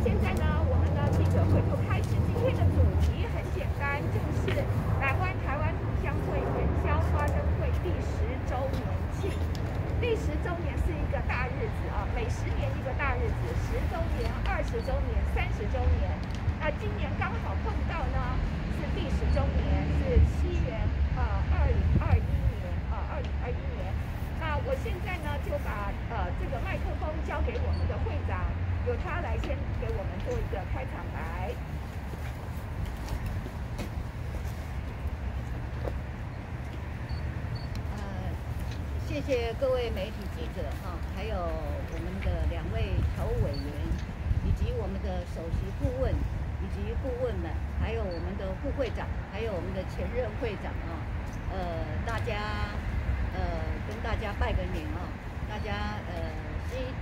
现在呢，我们的记者会就开始。今天的主题很简单，就是台湾同乡会元宵花灯会第10周年庆。第10周年是一个大日子啊，每10年一个大日子，10周年、20周年、30周年。那今年刚好碰到呢是第10周年，是西元2021年。那我现在呢就把这个麦克风交给我们的会长，由他来先给我们做一个开场白。谢谢各位媒体记者哈，还有我们的2位侨务委员，以及我们的首席顾问，以及顾问们，还有我们的副会长，还有我们的前任会长啊，大家跟大家拜个年啊，大家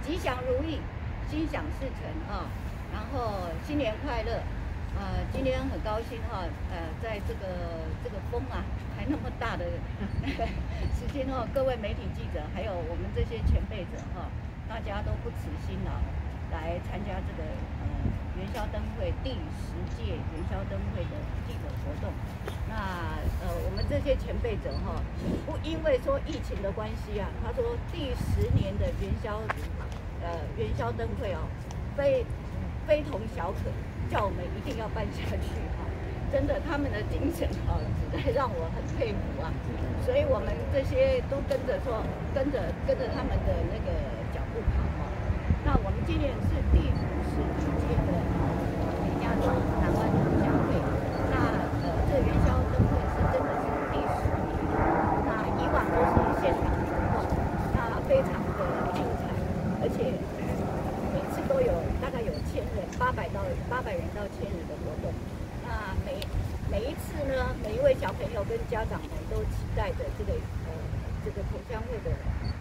吉祥如意，心想事成啊，然后新年快乐。今天很高兴哈，在这个风啊还那么大的时间哈，各位媒体记者，还有我们这些前辈者哈，大家都不辞辛劳来参加这个元宵灯会第10届元宵灯会的记者活动。那我们这些前辈者哈，不因为说疫情的关系啊，他说第10年的元宵灯会哦，非同小可。叫我们一定要办下去啊！真的，他们的精神啊，实在让我很佩服啊。所以我们这些都跟着他们的那个脚步跑啊。那我们今年是第51届的美加州南湾同乡会。那这元宵灯会是真的是第10年。那以往都是现场活动，那非常的精彩，而且每次都有大概有1000人，800人到1000人的活动。那每一次呢，每一位小朋友跟家长们都期待着这个同乡会的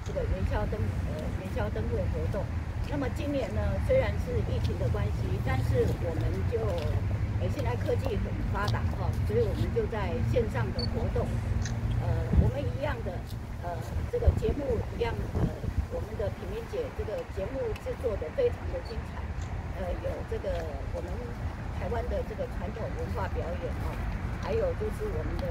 这个元宵灯会活动。那么今年呢，虽然是疫情的关系，但是我们就现在科技很发达哈，所以我们就在线上的活动。我们一样的这个节目一样我们的品明姐这个节目制作的非常的精彩。有这个我们台湾的这个传统文化表演啊，还有就是我们的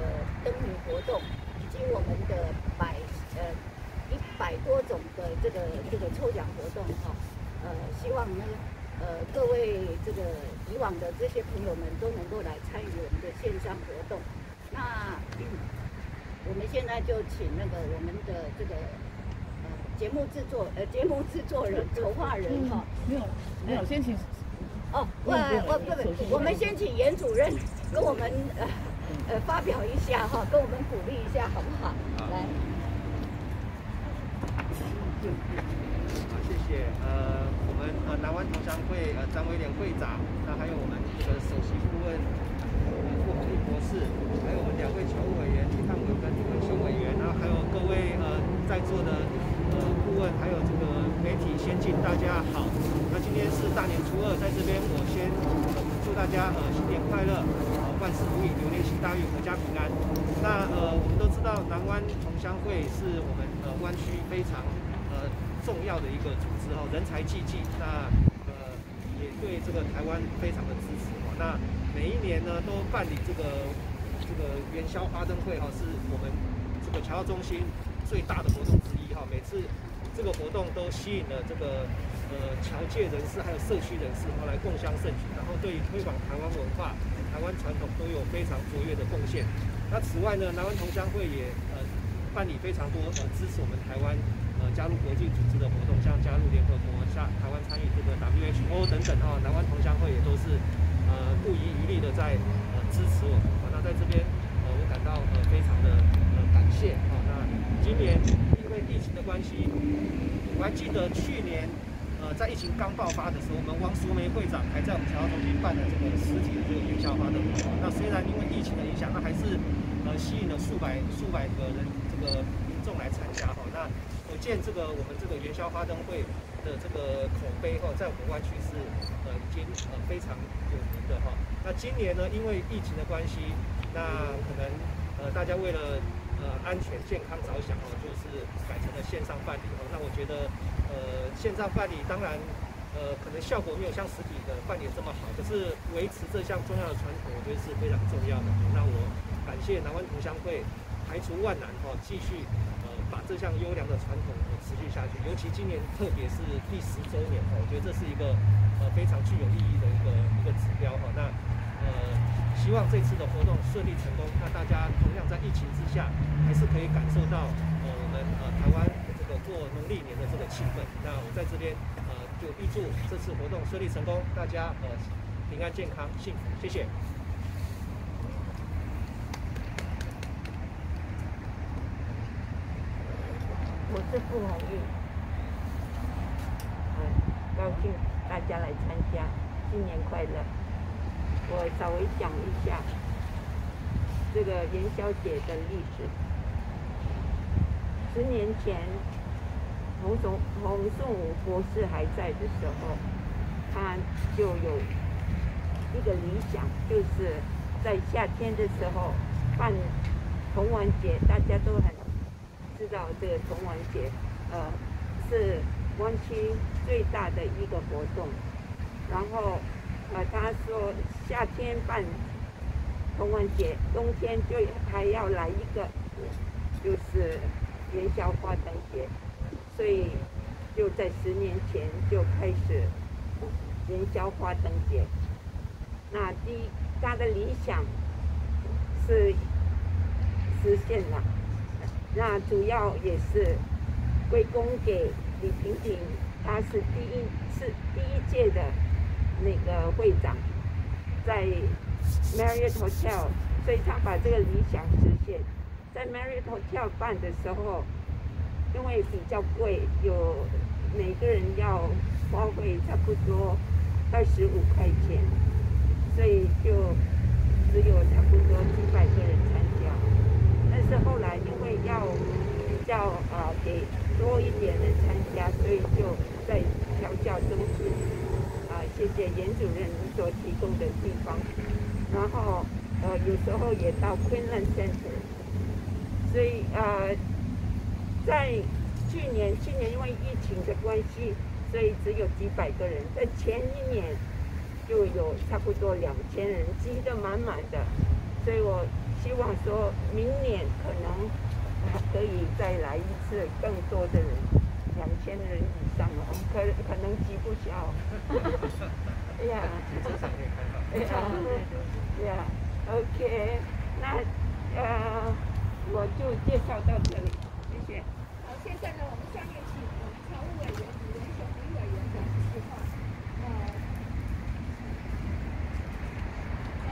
灯谜活动，以及我们的100多种的这个抽奖活动哈。希望呢各位这个以往的这些朋友们都能够来参与我们的线上活动。那我们现在就请那个我们的这个节目制作人、筹划人哈。没有，先请。哦，我们先请严主任跟我们发表一下哈，跟我们鼓励一下好不好？来。好，谢谢。我们南湾同乡会张威廉会长，那还有我们这个首席顾问傅宏毅博士，还有我们2位侨务委员李汉文跟李文雄委员，然后还有各位在座的顾问，还有这个媒体先进，大家好。那今天是大年初2，在这边我先祝大家新年快乐，万事如意，牛年行大运，阖家平安。那我们都知道南湾同乡会是我们湾区非常重要的一个组织哦，人才济济。那也对这个台湾非常的支持哦。那每一年呢都办理这个元宵花灯会哈，是我们这个侨中心最大的活动之一哈。每次这个活动都吸引了这个侨界人士还有社区人士来共襄盛举，然后对于推广台湾文化、台湾传统都有非常卓越的贡献。那此外呢，南湾同乡会也办理非常多支持我们台湾加入国际组织的活动，像加入联合国、台湾参与这个 WHO 等等啊，南湾同乡会也都是不遗余力的在支持我们。那在这边我感到非常的感谢啊。那今年因为疫情的关系，我还记得去年在疫情刚爆发的时候，我们王淑梅会长还在我们侨中心办的这个实体的这个元宵花灯会。那虽然因为疫情的影响，那还是吸引了数百个人这个民众来参加哈。那可见这个我们这个元宵花灯会的这个口碑哈，在我们湾区是已经非常有名的哈。那今年呢，因为疫情的关系，那可能大家为了安全健康着想哦，就是改成了线上办理哦。那我觉得线上办理当然可能效果没有像实体的办理这么好，可是维持这项重要的传统，我觉得是非常重要的。那我感谢南湾同乡会排除万难继续把这项优良的传统持续下去。尤其今年特别是第10周年我觉得这是一个非常具有意义的一个指标那希望这次的活动顺利成功。那大家同样在疫情之下，还是可以感受到我们台湾这个过农历年的这个气氛。那我在这边就预祝这次活动顺利成功，大家平安健康幸福，谢谢。我是傅红玉，高兴大家来参加，新年快乐。我稍微讲一下这个元宵节的历史。10年前，洪颂武博士还在的时候，他就有一个理想，就是在夏天的时候办童玩节，大家都很知道这个童玩节，是湾区最大的一个活动。然后，他说夏天办童玩节，冬天就还要来一个，就是元宵花灯节。所以就在10年前就开始元宵花灯节。那他的理想是实现了。那主要也是归功给李平鼎，他是第一届的那个会长，在 Marriott Hotel， 所以他把这个理想实现。在 Marriott Hotel 办的时候，因为比较贵，有每个人要花费差不多25块钱，所以就只有差不多几百个人参加。但是后来因为要比较给多一点人参加，所以就在调教中心谢谢严主任所提供的地方。然后有时候也到 Queenland Center， 所以在去年因为疫情的关系，所以只有几百个人。在前一年就有差不多2000人，挤得满满的。所以我希望说明年可能可以再来一次，更多的人，2000人以上可能挤不消。哎呀，OK， 那我就介绍到这里，谢谢。好，现在呢，我们下面请我们侨务委员李文雄李委员讲句话。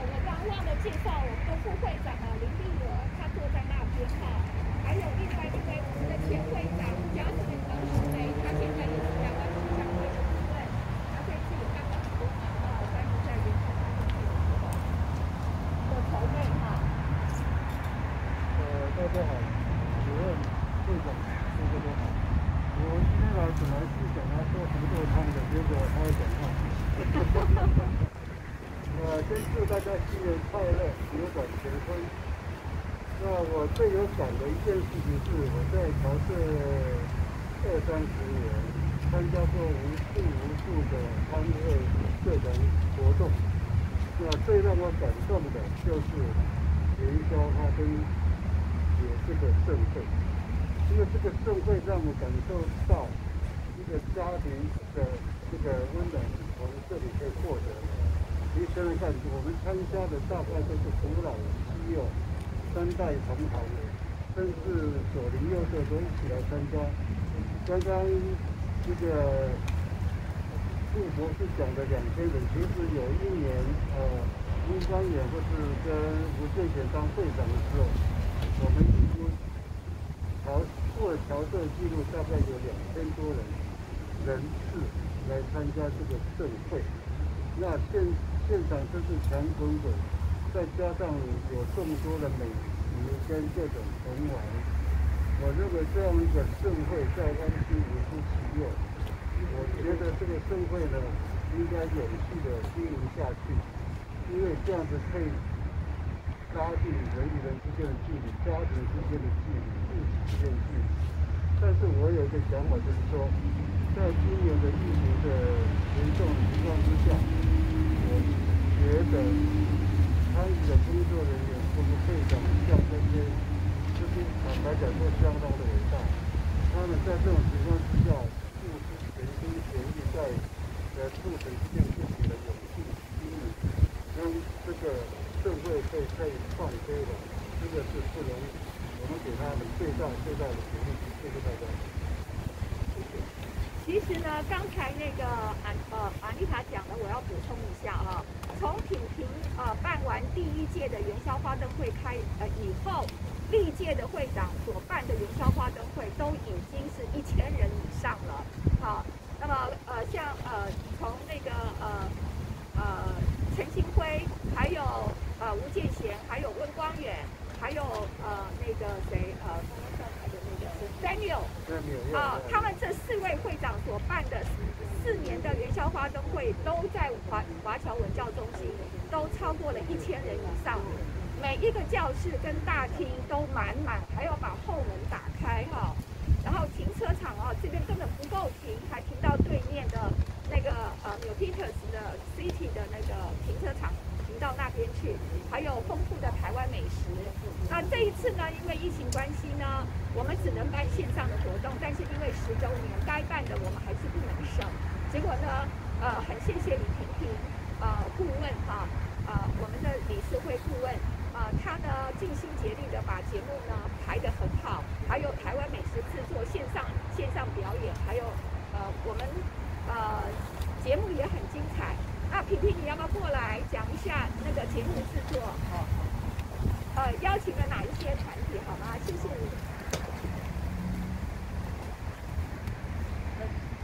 我刚忘了介绍我们的副会长林丽娥，她坐在那边还有另外一位我们的前会长贾子王淑梅，她现在也是台湾同乡会的主任，她这次也刚刚很多关于在元宵的筹备大家好，主任、会长，大家都好。我今天来本来是想要做红豆汤的，结果他会讲话。先祝大家新年快乐，扭转乾坤。那我最有感的一件事情是，我在侨社20-30年，参加过无数的参会社团活动。那最让我感动的就是元宵花灯节这个盛会，因为这个盛会让我感受到一个家庭的这个温暖，从这里可以获得。你想想看，我们参加的大概都是父老妻幼、3代同堂，甚至左邻右舍都一起来参加。刚刚这个傅博士讲的2000人，其实有一年吴光远或是跟吴最贤当会长的时候，我们预估过了侨社记录，大概有2000多人次来参加这个盛会。那现场真是强滚滚，再加上有这么多的美食跟各种童玩，我认为这样一个盛会在湾区如出其右。我觉得这个盛会呢，应该有序的经营下去，因为这样子可以拉近人与人之间的距离，家庭之间的距离，夫妻之间的距离。但是我有一个想法，就是说，在今年的疫情的严重情况之下，我觉得参与的工作人员或是会长像这些，坦白讲都相当的伟大。他们在这种情况之下，付出全心全意在促成这件事情的勇气、毅力，让这个社会可以放飞了，这个是不容易。我们给他们最大的鼓励，谢谢大家。其实呢，刚才那个安妮塔讲的，我要补充一下啊。从品评办完第1届的元宵花灯会以后，历届的会长所办的元宵花灯会都已经是1000人以上了。好，那么像从那个陈清辉，还有吴建贤，还有温光远。还有那个谁刚刚上台的那个 Daniel 他们这4位会长所办的4年的元宵花灯会，都在华侨文教中心，都超过了1000人以上。每一个教室跟大厅都满，还要把后门打开哈。然后停车场这边根本不够停，还停到对面的那个Milpitas 的 City 的那个停车场。到那边去，还有丰富的台湾美食。那这一次呢，因为疫情关系呢，我们只能办线上的活动，但是因为10周年，该办的我们还是不能省。结果呢，很谢谢李婷婷顾问我们的理事会顾问他呢尽心竭力的把节目呢排得很好，还有台湾美食制作线上表演，还有我们节目也很精彩。那萍萍，你要不要过来讲一下那个节目制作？邀请了哪一些团体，好吗？谢谢你。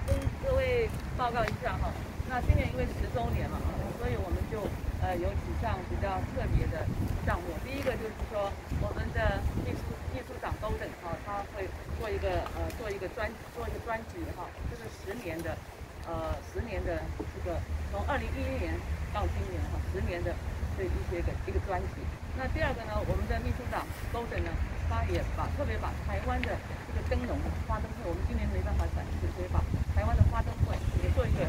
跟各位报告一下哈。那今年因为10周年嘛，所以我们就有几项比较特别的项目。第一个就是说，我们的秘书长高等他会做一个专辑哈，就是10年的这个从2011年到今年10年的这一个专辑。那第二个呢，我们的秘书长高等呢，他也特别把台湾的这个灯笼花灯会，我们今年没办法展示，所以把台湾的花灯会也做一个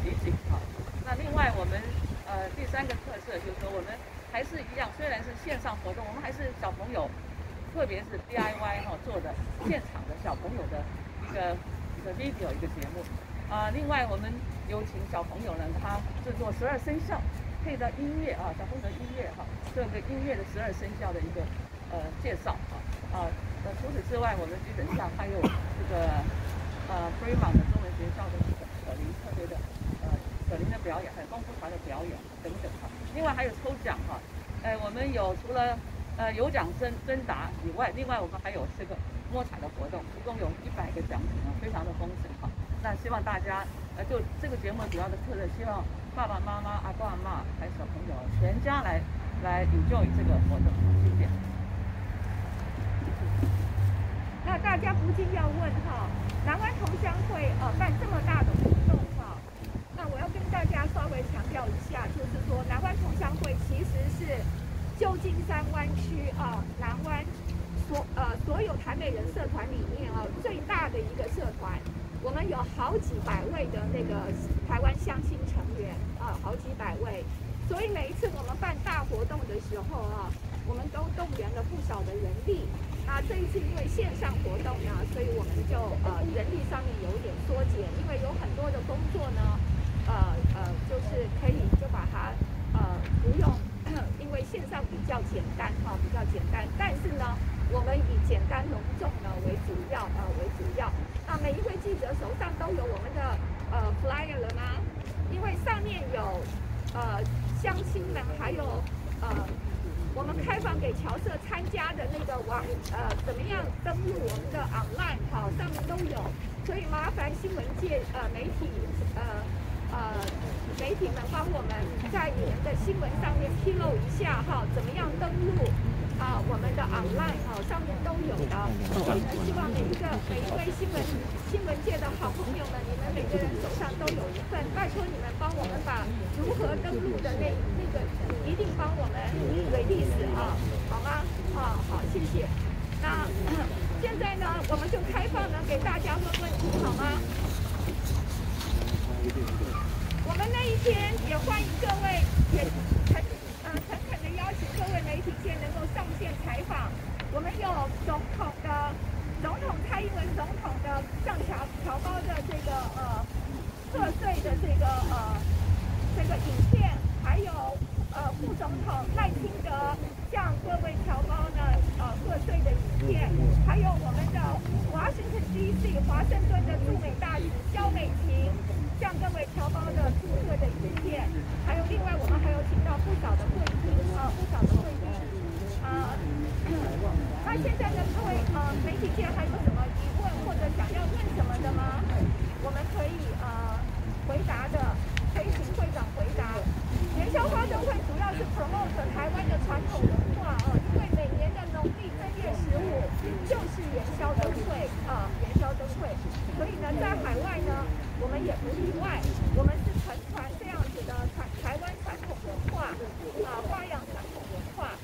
集锦哈。那另外我们第3个特色就是说，我们还是一样，虽然是线上活动，我们还是小朋友，特别是 DIY 做的现场的小朋友的一个 video 一个节目。另外我们有请小朋友呢，他制作12生肖配的音乐小朋友的音乐这个音乐的12生肖的一个介绍除此之外，我们基本上还有这个Fremont 的中文学校的可伶特别的可伶的表演，还有功夫团的表演等等另外还有抽奖我们有除了有奖征答以外，另外我们还有这个摸彩的活动，一共有100个奖品非常的丰盛那希望大家就这个节目主要的特色，希望爸爸妈妈、阿公阿嬷还有小朋友全家来 enjoy 这个活动，谢谢。那大家不禁要问南湾同乡会办这么大的活动那我要跟大家稍微强调一下，就是说南湾同乡会其实是旧金山湾区南湾所有台北人社团里面最大的一个社团。我们有好几百位的那个台湾乡亲成员好几百位，所以每一次我们办大活动的时候我们都动员了不少的人力。那这一次因为线上活动呢，所以我们就人力上面有点缩减，因为有很多的工作呢，就是可以就把它不用，因为线上比较简单但是呢，我们以简单隆重呢为主要。那每一位记者手上都有我们的flyer 了吗？因为上面有乡亲们，还有我们开放给侨社参加的那个怎么样登录我们的 online 上面都有，所以麻烦新闻界媒体们帮我们在你们的新闻上面披露一下怎么样登录我们的 online 上面都有的。所以呢，希望每一位新闻界的好朋友们，你们每个人手上都有一份，拜托你们帮我们把如何登录的那个一定帮我们release好吗？好，谢谢。那现在呢，我们就开放呢给大家问问题，好吗？我们那一天也欢迎各位，也诚恳的邀请各位媒体界能够上线采访。我们有总统蔡英文总统的上侨胞的这个贺岁的这个影片，还有副总统赖清德向各位侨胞呢贺岁的影片，还有我们的Washington DC 华盛顿的驻美大使萧美琴向各位侨胞的祝贺的影片，还有另外我们还有请到不少的贵宾那现在呢，各位媒体界还有什么疑问或者想要问什么的吗？我们可以回答的，可以请会长回答。元宵花灯会主要是 promote 台湾的传统文化因为每年的农历正月15就是元宵灯会所以呢，在海外呢，我们也不例外，我们是承传这样子的台湾传统文化花样传统文化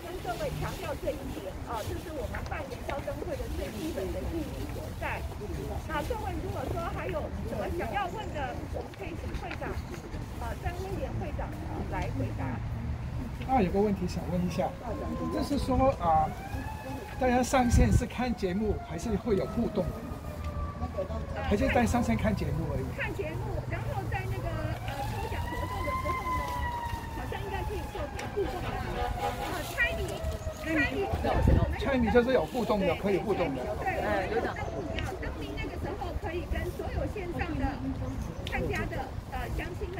跟各位强调这一点这是我们办元宵灯会的最基本的意义所在。那各位如果说还有什么想要问的，我们可以请会长张威廉会长来回答。有个问题想问一下，就是说大家上线是看节目，还是会有互动？还是在上线看节目而已？看节目，然后在那个抽奖活动的时候呢，好像应该可以做互动猜谜就是有互动的，可以互动的。对，有奖灯谜那个时候可以跟所有线上的参加的乡亲们、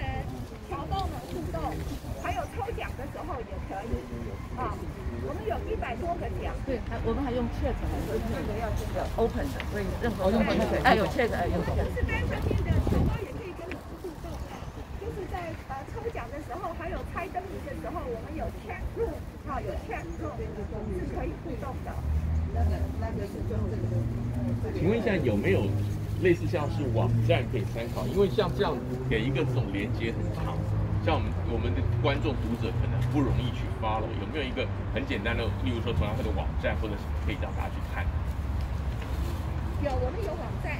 侨胞们互动，还有抽奖的时候也可以我们有100多个奖。对，我们还用 chat 那个要这个 open 的，所以任何有 chat 有。是单上面的侨胞也可以跟我们互动就是在抽奖的时候，还有猜灯谜的时候，我们有 chat room 有 chat room 是可以互动的。请问一下，有没有类似像是网站可以参考？因为像这样给一个这种连接很长，像我们的观众读者可能不容易去 follow， 有没有一个很简单的，例如说同样的网站或者什么可以让大家去看？有，我们有网站。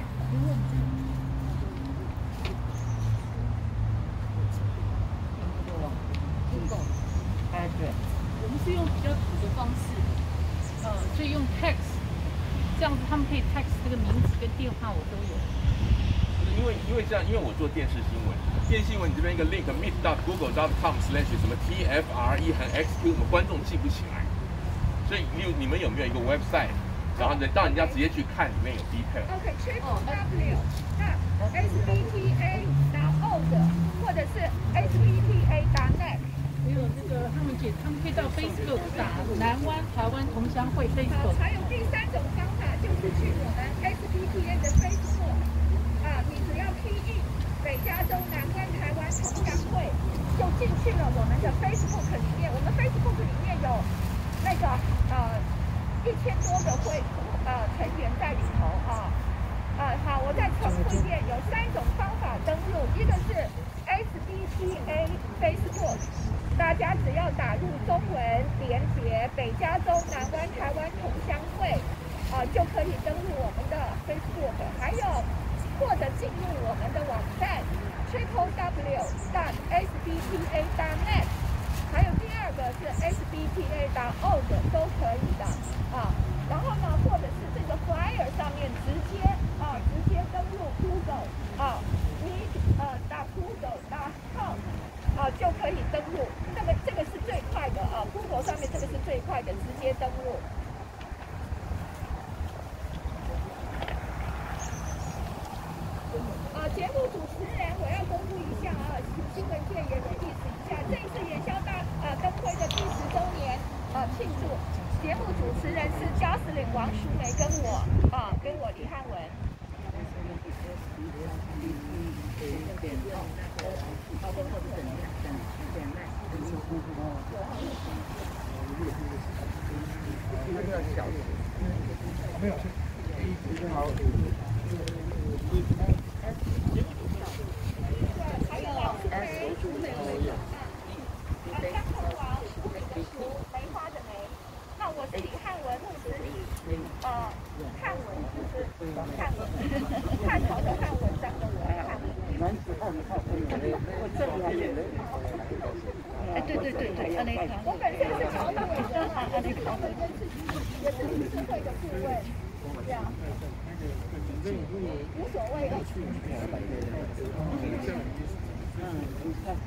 我们是用比较土的方式，所以用 text， 这样子他们可以 text 这个名字跟电话我都有。因为这样，因为我做电视新闻，你这边一个 link meet.google.com/ 什么 TFRE-XQ， 我们观众记不起来，所以你们有没有一个 website， 然后让人家直接去看里面有 detail？ OK，www.sbta.org 或者是 sbta.net。还有那个他们可以到 Facebook 打南湾台湾同乡会 Facebook。还有第3种方法就是去我们 SBTA 的 Facebook，你只要 key in 北加州南湾台湾同乡会，就进去了我们的 Facebook 里面。我们 Facebook 里面有那个1000多个成员在里头好，我再重复一遍，有3种方法登录，一个是 SBTA Facebook。大家只要打入中文连结北加州南湾台湾同乡会就可以登录我们的 Facebook， 还有或者进入我们的网站 www.sbta.net， 还有第2个是 sbta.org 都可以的然后呢，或者是这个 flyer 上面直接登录 Google Google.com 就可以登录，这个是最快的Google 上面这个是最快的，直接登录。节目主持人我要公布一下新闻界也有意思一下，这一次元宵灯会的第10周年庆祝，节目主持人是Jocelyn王淑梅跟我李汉文。没有，好。还有苏梅张口王，梅花的梅。那我是李汉文，木子李哎，对，安内康。我本身是侨委的哈，也是理事会的顾问，这样。无所谓的。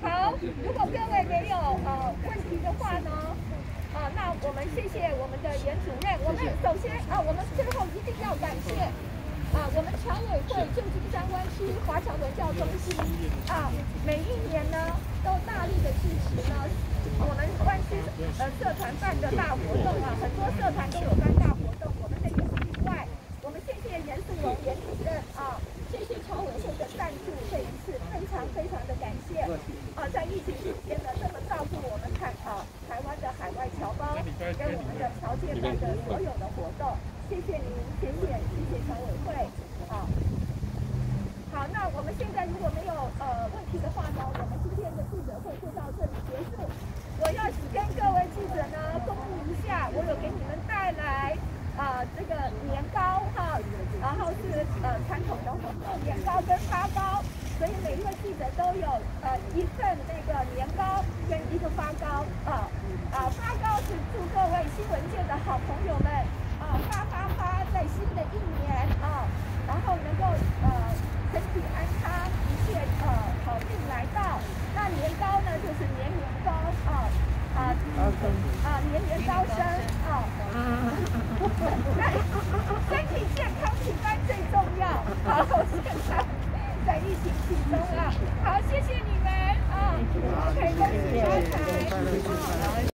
好，如果各位没有问题的话呢，那我们谢谢我们的严主任。我们首先我们最后一定要感谢我们侨委会旧金山湾区华侨文教中心每一年呢都大力的支持呢我们湾区社团办的大活动很多社团都有办大活动，我们这个是例外。我们谢谢严素荣严主任谢谢侨委会的赞助，这一次非常的感谢在疫情期间呢这么照顾我们台湾的海外侨胞跟我们的侨界办的所有的活动，谢谢您，谢谢侨委会好，那我们现在如果没有问题的话呢，我们今天的记者会就到这里结束。我要跟各位记者呢公布一下，我有给你们带来这个年糕然后是传统的红豆年糕跟发糕，所以每一位记者都有一份那个年糕跟一个发糕发糕是祝各位新闻界的好朋友们发在新的一年然后能够身体安康，一切好运来到。那年糕呢就是年糕年高升身体健康平安最重要。好，现在疫情期中好，谢谢你们OK，恭喜发财。